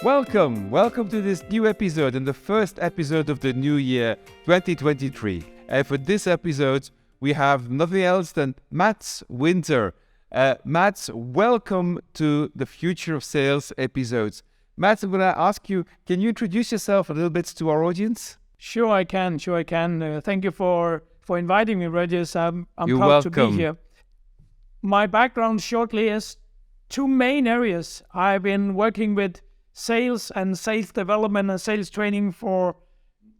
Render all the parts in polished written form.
Welcome to this new episode and the first episode of the new year 2023. And for this episode, we have nothing else than Mats Winther. Mats, welcome to the Future of Sales episodes. Mats, I'm going to ask you, can you introduce yourself a little bit to our audience? Sure, I can. Thank you for inviting me, Régis. I'm You're proud welcome. to be here. My background shortly is two main areas. I've been working with sales and sales development and sales training for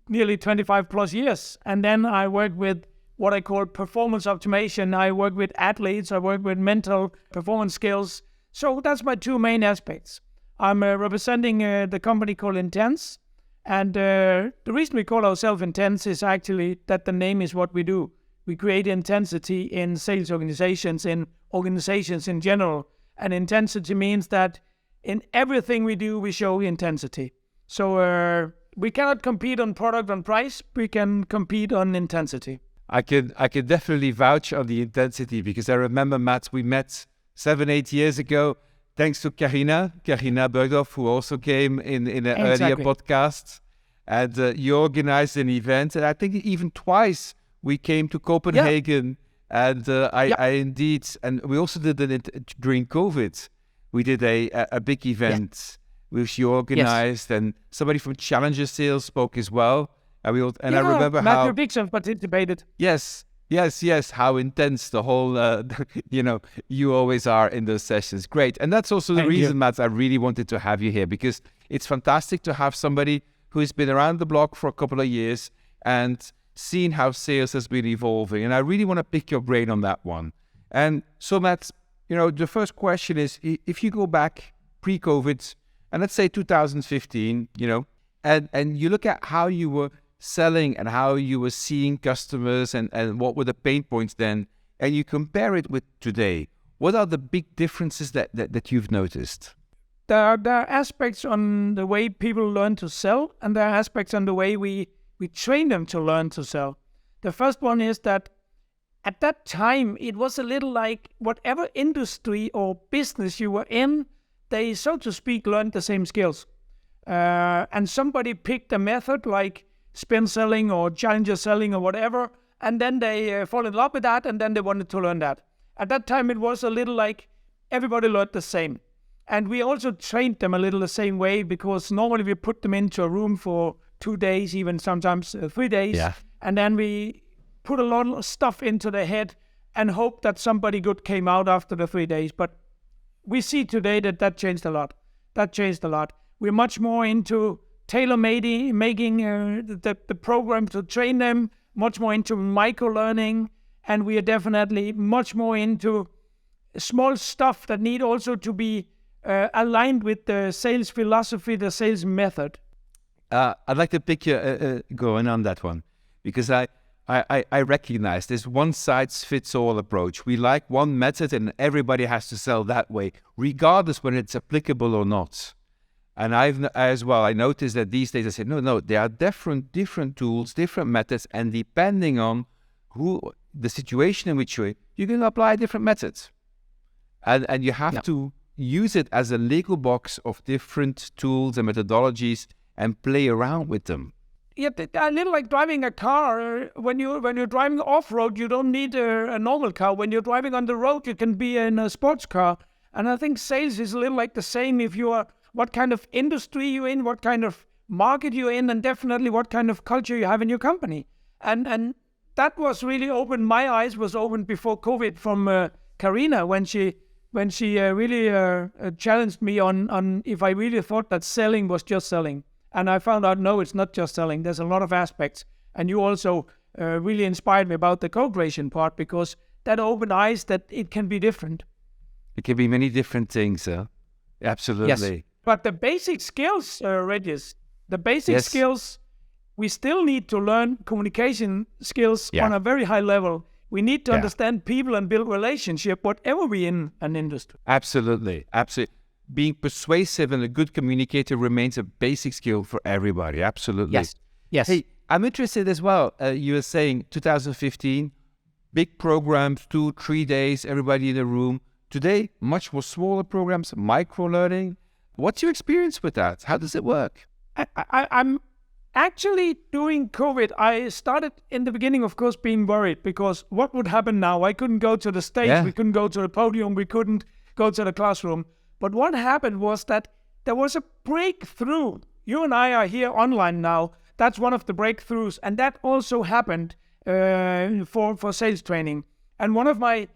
nearly 25 plus years. And then I work with what I call performance optimization. I work with athletes. I work with mental performance skills. So that's my two main aspects. I'm representing the company called Intense. And the reason we call ourselves Intense is actually that the name is what we do. We create intensity in sales organizations, in organizations in general. And intensity means that in everything we do, we show intensity. So we cannot compete on product and price. We can compete on intensity. I can definitely vouch on the intensity because I remember, Mats, we met 7-8 years ago. Thanks to Carina Bergdorf, who also came in an earlier podcast. And you organized an event. And I think even twice we came to Copenhagen. Yeah. And I indeed, and we also did it during COVID. We did a big event which you organized, and somebody from Challenger Sales spoke as well. And I remember how Matthew Dixon participated. Yes. How intense the whole, you always are in those sessions. Great. And that's also the reason, Mats, I really wanted to have you here, because it's fantastic to have somebody who's been around the block for a couple of years and seen how sales has been evolving. And I really want to pick your brain on that one. And so, Mats, the first question is, if you go back pre-COVID, and let's say 2015, and you look at how you were selling and how you were seeing customers and what were the pain points then, and you compare it with today, what are the big differences that you've noticed? There are aspects on the way people learn to sell, and there are aspects on the way we train them to learn to sell. The first one is that at that time, it was a little like whatever industry or business you were in, they, so to speak, learned the same skills. And somebody picked a method like spin selling or challenger selling or whatever, and then they fall in love with that, and then they wanted to learn that. At that time, it was a little like everybody learned the same. And we also trained them a little the same way, because normally we put them into a room for 2 days, even sometimes 3 days, and then we put a lot of stuff into their head and hope that somebody good came out after the 3 days. But we see today that changed a lot. We're much more into tailor-making the program to train them, much more into microlearning, and we are definitely much more into small stuff that need also to be aligned with the sales philosophy, the sales method. I'd like to pick you going on that one, because I recognize this one-size-fits-all approach. We like one method and everybody has to sell that way, regardless when it's applicable or not. And I noticed that these days I said, no, there are different tools, different methods, and depending on the situation in which you're in, you can apply different methods. And you have to use it as a Lego box of different tools and methodologies and play around with them. Yeah, a little like driving a car. When you're driving off-road, you don't need a normal car. When you're driving on the road, you can be in a sports car. And I think sales is a little like the same. If you are, what kind of industry you're in, what kind of market you're in, and definitely what kind of culture you have in your company. And that was really opened. My eyes was opened before COVID from Carina when she really challenged me on if I really thought that selling was just selling. And I found out, no, it's not just selling. There's a lot of aspects. And you also really inspired me about the co-creation part, because that opened eyes that it can be different. It can be many different things, absolutely. Yes. But the basic skills, Régis, skills, we still need to learn communication skills on a very high level. We need to understand people and build relationship, whatever we're in an industry. Absolutely. Being persuasive and a good communicator remains a basic skill for everybody. Absolutely. Yes. Hey, I'm interested as well. You were saying 2015, big programs, 2-3 days, everybody in the room. Today, much more smaller programs, microlearning. What's your experience with that? How does it work? I'm actually during COVID, I started in the beginning, of course, being worried because what would happen now? I couldn't go to the stage, we couldn't go to the podium, we couldn't go to the classroom. But what happened was that there was a breakthrough. You and I are here online now. That's one of the breakthroughs. And that also happened for sales training. And one of my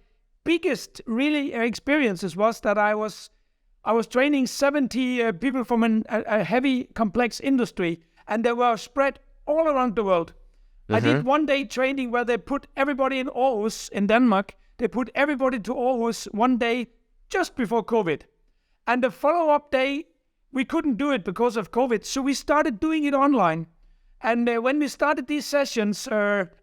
biggest really experiences was that I was training 70 people from a heavy, complex industry, and they were spread all around the world. I did one day training where they put everybody in Aarhus in Denmark. They put everybody to Aarhus one day just before COVID. And the follow-up day, we couldn't do it because of COVID, so we started doing it online. And when we started these sessions,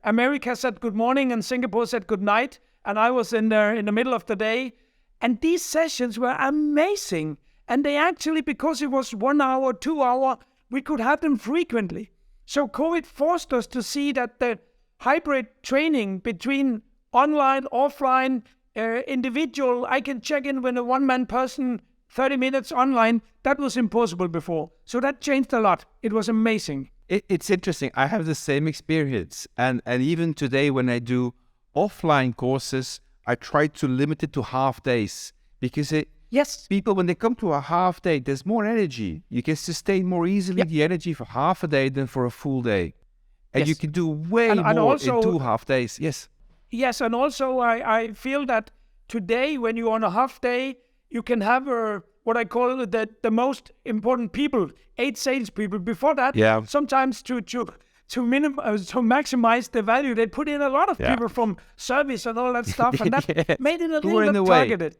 America said good morning and Singapore said good night, and I was in the middle of the day. And these sessions were amazing. And they actually, because it was 1 hour, 2 hour, we could have them frequently. So COVID forced us to see that the hybrid training between online, offline, individual, I can check in with a one-man person, 30 minutes online, that was impossible before. So that changed a lot. It was amazing. It's interesting. I have the same experience. And even today when I do offline courses, I try to limit it to half days because people, when they come to a half day, there's more energy. You can sustain more easily the energy for half a day than for a full day. And you can do way more also, in 2 half days. Yes, and also I feel that today when you're on a half day, you can have what I call the most important people, 8 salespeople. Before that, sometimes to maximize the value, they put in a lot of people from service and all that stuff, and that made it a little bit targeted.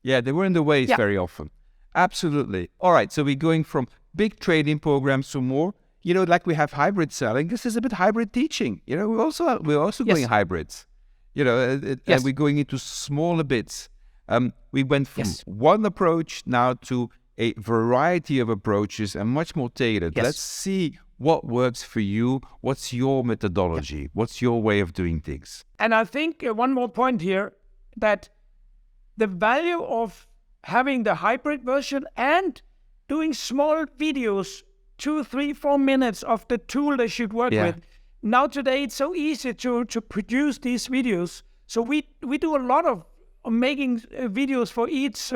Yeah, they were in the ways very often. Absolutely. All right, so we're going from big training programs to more, like we have hybrid selling. This is a bit hybrid teaching. We're also going hybrids. And we're going into smaller bits. We went from one approach now to a variety of approaches and much more tailored. Let's see what works for you. What's your methodology? What's your way of doing things? And I think one more point here, that the value of having the hybrid version and doing small videos, 2, 3, 4 minutes of the tool they should work with. Now today it's so easy to produce these videos. So we do a lot of making videos for each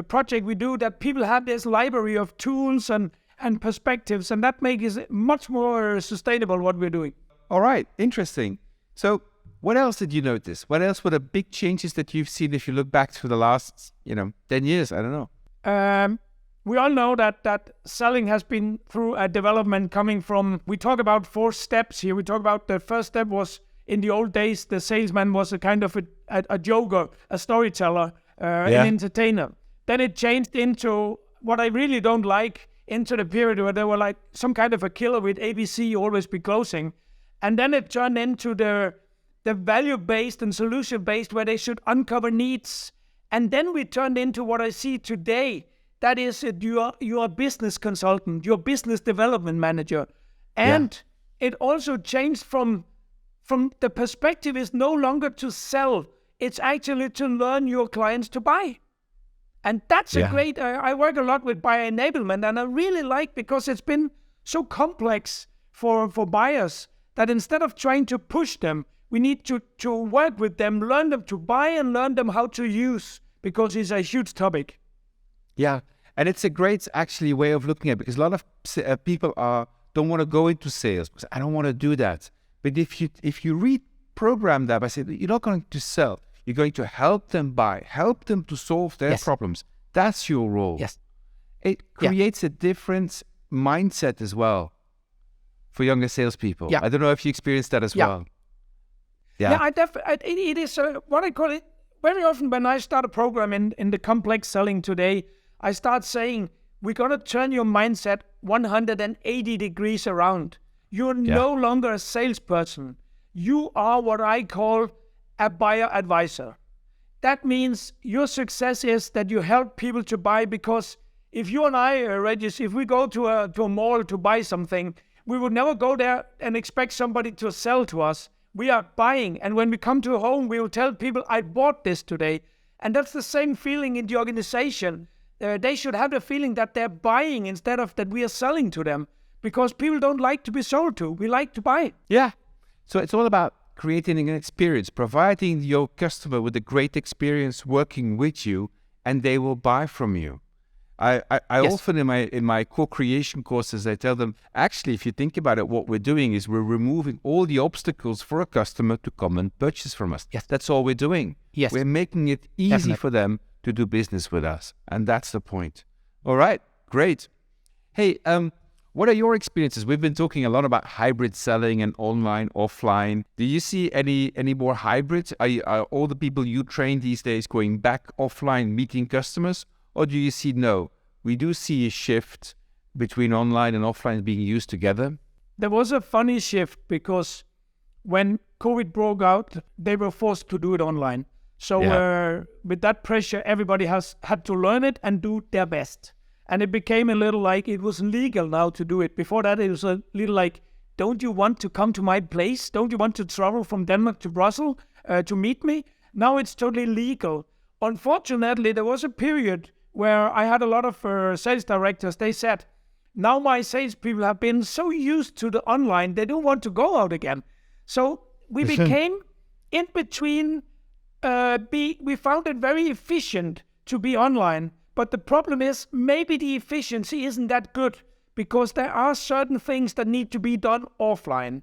project we do, that people have this library of tools and perspectives, and that makes it much more sustainable what we're doing. All right, interesting. So what else did you notice? What else were the big changes that you've seen if you look back to the last, 10 years? I don't know. We all know that selling has been through a development coming from, we talk about 4 steps here. We talk about the first step was, in the old days, the salesman was a kind of a joker, a storyteller, an entertainer. Then it changed into what I really don't like, into the period where they were like some kind of a killer with ABC, always be closing. And then it turned into the value-based and solution-based, where they should uncover needs. And then we turned into what I see today. That is, you are a business consultant, you're a business development manager. And it also changed from the perspective is no longer to sell. It's actually to learn your clients to buy. And that's a great, I work a lot with buyer enablement, and I really like, because it's been so complex for buyers, that instead of trying to push them, we need to work with them, learn them to buy and learn them how to use, because it's a huge topic. Yeah, and it's a great actually way of looking at it, because a lot of people don't want to go into sales because I don't want to do that. But if you reprogram that by saying you're not going to sell, you're going to help them buy, help them to solve their problems. That's your role. It creates a different mindset as well for younger salespeople. I don't know if you experienced that as well. It is what I call it. Very often when I start a program in the complex selling today, I start saying, we're going to turn your mindset 180 degrees around. You're no longer a salesperson. You are what I call a buyer advisor. That means your success is that you help people to buy, because if you and I, Régis, if we go to a mall to buy something, we would never go there and expect somebody to sell to us. We are buying. And when we come to home, we will tell people, I bought this today. And that's the same feeling in the organization, they should have the feeling that they're buying instead of that we are selling to them, because people don't like to be sold to. We like to buy. Yeah. So it's all about creating an experience, providing your customer with a great experience working with you, and they will buy from you. I Yes. often in my co-creation courses, I tell them, actually, if you think about it, what we're doing is we're removing all the obstacles for a customer to come and purchase from us. Yes. That's all we're doing. Yes. We're making it easy Definitely. for them to do business with us. And that's the point. All right, great. Hey, what are your experiences? We've been talking a lot about hybrid selling and online, offline. Do you see any more hybrid? Are all the people you train these days going back offline, meeting customers? Or do you see, no, we do see a shift between online and offline being used together? There was a funny shift because when COVID broke out, they were forced to do it online. So with that pressure, everybody has had to learn it and do their best. And it became a little like it was legal now to do it. Before that, it was a little like, don't you want to come to my place? Don't you want to travel from Denmark to Brussels to meet me? Now it's totally legal. Unfortunately, there was a period where I had a lot of sales directors. They said, now my salespeople have been so used to the online, they don't want to go out again. So we became in between. We found it very efficient to be online. But the problem is maybe the efficiency isn't that good because there are certain things that need to be done offline.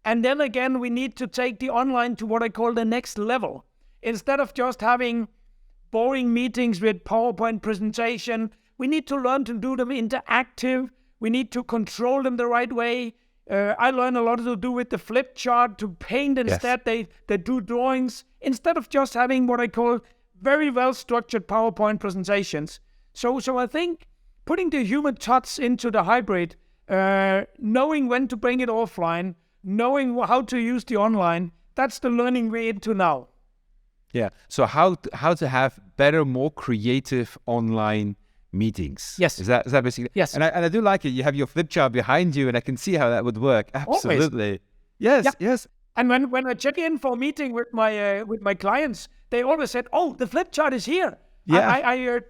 And then again, we need to take the online to what I call the next level. Instead of just having boring meetings with PowerPoint presentation, we need to learn to do them interactive. We need to control them the right way. I learned a lot to do with the flip chart, to paint instead. Yes. They do drawings instead of just having what I call very well-structured PowerPoint presentations. So I think putting the human touch into the hybrid, knowing when to bring it offline, knowing how to use the online, that's the learning we're into now. Yeah. So how to have better, more creative online meetings? Yes. Is that basically? Yes. And I do like it. You have your flip chart behind you, and I can see how that would work. Absolutely. Always. Yes. Yeah. Yes. And when I check in for a meeting with my clients, they always said, "Oh, the flip chart is here." Yeah.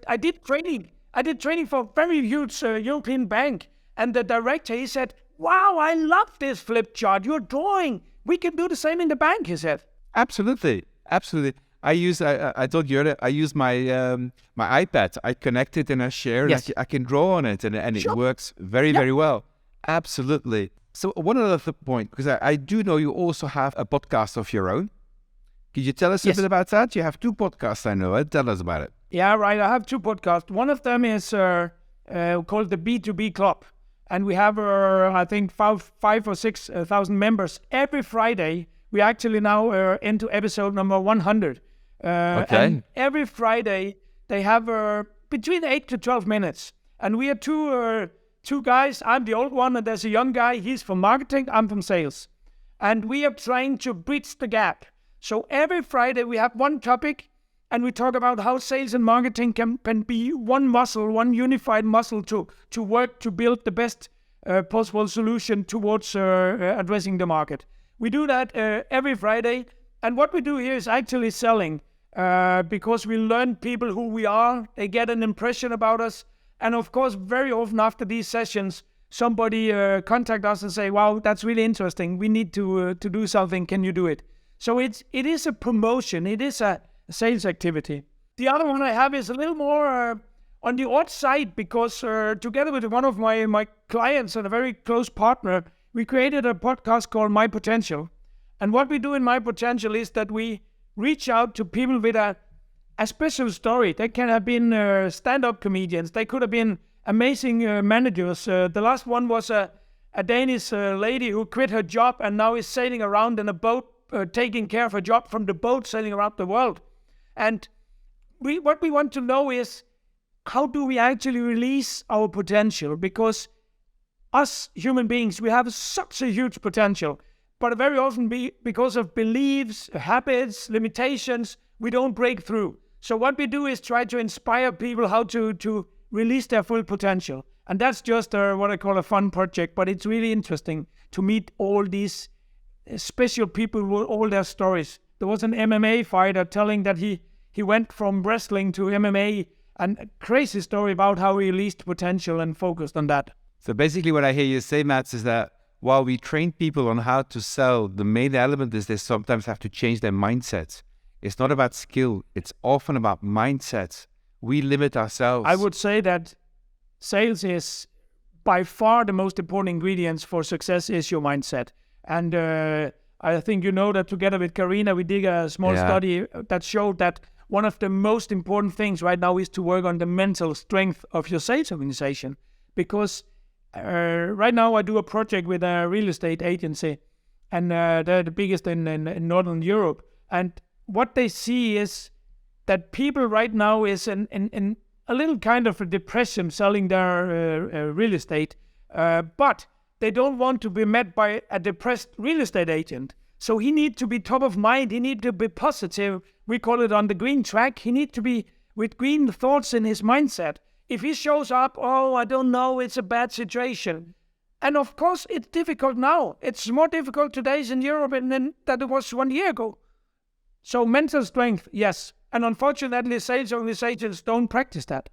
I did training. I did training for a very huge European bank, and the director, he said, "Wow, I love this flip chart. You're drawing. We can do the same in the bank," he said. Absolutely. I told you earlier, I use my my iPad. I connect it and I share. Yes. And I can draw on it, and it works very well. Absolutely. So one other point, because I do know you also have a podcast of your own. Could you tell us a bit about that? You have 2 podcasts, I know. Tell us about it. Yeah, right. I have 2 podcasts. One of them is called the B2B Club. And we have, I think, 5 or 6,000 members. Every Friday, we actually now into episode number 100. Okay. And every Friday, they have between 8 to 12 minutes. And we are two guys. I'm the old one, and there's a young guy. He's from marketing. I'm from sales. And we are trying to bridge the gap. So every Friday, we have one topic, and we talk about how sales and marketing can be one muscle, one unified muscle to work to build the best possible solution towards addressing the market. We do that every Friday. And what we do here is actually selling because we learn people who we are. They get an impression about us. And of course, very often after these sessions, somebody contact us and say, "Wow, that's really interesting. We need to do something. Can you do it?" So it is a promotion. It is a sales activity. The other one I have is a little more on the odd side because together with one of my clients and a very close partner, we created a podcast called My Potential. And what we do in My Potential is that we reach out to people with a special story. They can have been stand-up comedians. They could have been amazing managers. The last one was a Danish lady who quit her job and now is sailing around in a boat, taking care of her job from the boat, sailing around the world. And what we want to know is, how do we actually release our potential? Because us human beings, we have such a huge potential, but very often because of beliefs, habits, limitations, we don't break through. So what we do is try to inspire people how to release their full potential. And that's just what I call a fun project, but it's really interesting to meet all these special people with all their stories. There was an MMA fighter telling that he went from wrestling to MMA And a crazy story about how we released potential and focused on that. So basically what I hear you say, Mats, is that while we train people on how to sell, the main element is they sometimes have to change their mindset. It's not about skill. It's often about mindset. We limit ourselves. I would say that sales is by far the most important ingredients for success is your mindset. And I think you know that together with Karina, we did a small study that showed that one of the most important things right now is to work on the mental strength of your sales organization. Because right now I do a project with a real estate agency, and they're the biggest in Northern Europe. And what they see is that people right now is in a little kind of a depression selling their real estate, but they don't want to be met by a depressed real estate agent. So he needs to be top of mind. He needs to be positive. We call it on the green track. He needs to be with green thoughts in his mindset. If he shows up, oh, I don't know, it's a bad situation. And of course, it's difficult now. It's more difficult today in Europe than it was 1 year ago. So mental strength, yes. And unfortunately, sales organizations don't practice that.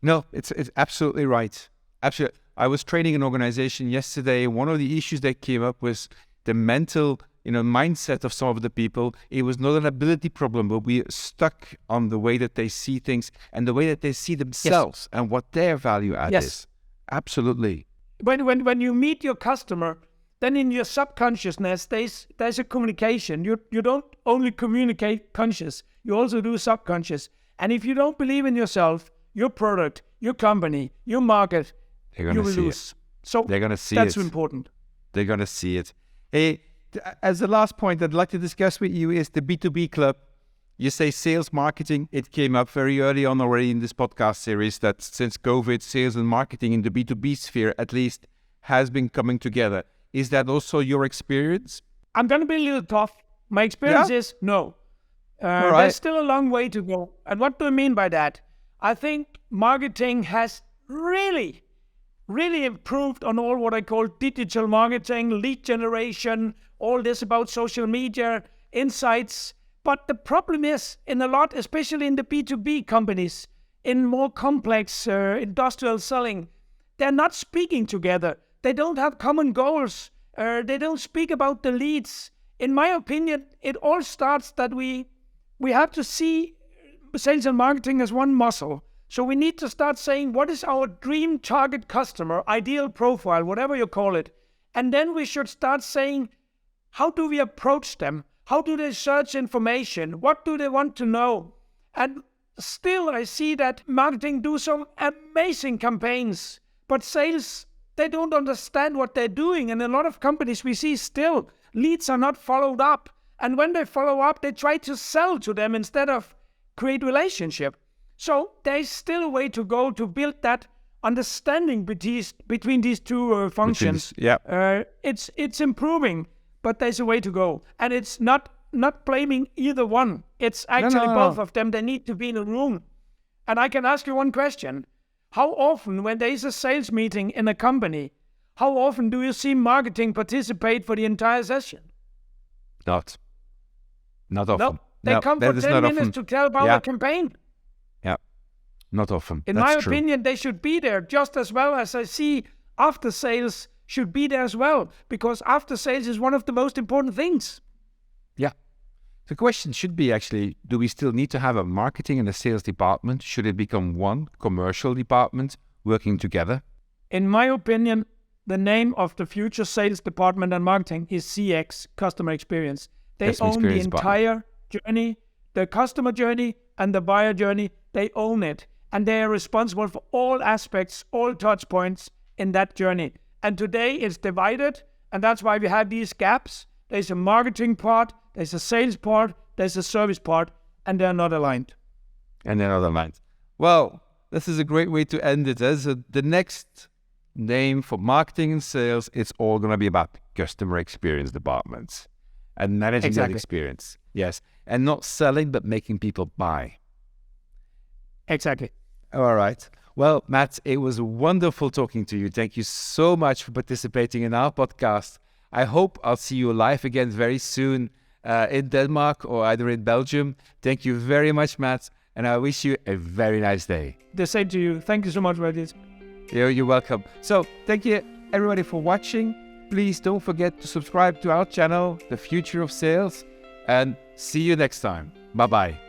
No, it's absolutely right. Absolutely. I was training an organization yesterday. One of the issues that came up was the mental, mindset of some of the people. It was not an ability problem, but we stuck on the way that they see things and the way that they see themselves and what their value add is. Absolutely. When you meet your customer, then in your subconsciousness, there's a communication. You don't only communicate conscious, you also do subconscious. And if you don't believe in yourself, your product, your company, your market, you will lose. So they're going to see that's important. They're going to see it. Hey, as the last point I'd like to discuss with you is the B2B club. You say sales marketing. It came up very early on already in this podcast series that since COVID, sales and marketing in the B2B sphere at least has been coming together. Is that also your experience? I'm going to be a little tough. My experience is no. There's still a long way to go. And what do I mean by that? I think marketing has really improved on all what I call digital marketing, lead generation, all this about social media, insights. But the problem is in a lot, especially in the B2B companies, in more complex industrial selling, they're not speaking together. They don't have common goals. They don't speak about the leads. In my opinion, it all starts that we have to see sales and marketing as one muscle. So we need to start saying, what is our dream target customer, ideal profile, whatever you call it. And then we should start saying, how do we approach them? How do they search information? What do they want to know? And still I see that marketing do some amazing campaigns, but sales, they don't understand what they're doing. And a lot of companies we see still, leads are not followed up. And when they follow up, they try to sell to them instead of create relationship. So there's still a way to go to build that understanding between these two functions. It's improving, but there's a way to go. And it's not blaming either one. It's actually both of them. They need to be in a room. And I can ask you one question. How often, when there is a sales meeting in a company, how often do you see marketing participate for the entire session? Not often. No, they come for 10 minutes to tell about the campaign. Yeah, not often. In my opinion, they should be there just as well as I see after sales should be there as well, because after sales is one of the most important things. Yeah. The question should be actually, do we still need to have a marketing and a sales department? Should it become one commercial department working together? In my opinion, the name of the future sales department and marketing is CX, customer experience. They own the entire journey, the customer journey and the buyer journey. They own it. And they are responsible for all aspects, all touch points in that journey. And today it's divided. And that's why we have these gaps. There's a marketing part, there's a sales part, there's a service part, and they're not aligned. Well, this is a great way to end it. The next name for marketing and sales, it's all going to be about customer experience departments and managing that experience. Yes. And not selling, but making people buy. Exactly. All right. Well, Matt, it was wonderful talking to you. Thank you so much for participating in our podcast. I hope I'll see you live again very soon in Denmark or either in Belgium. Thank you very much, Matt. And I wish you a very nice day. The same to you. Thank you so much, Régis. You're welcome. So thank you everybody for watching. Please don't forget to subscribe to our channel, The Future of Sales, and see you next time. Bye-bye.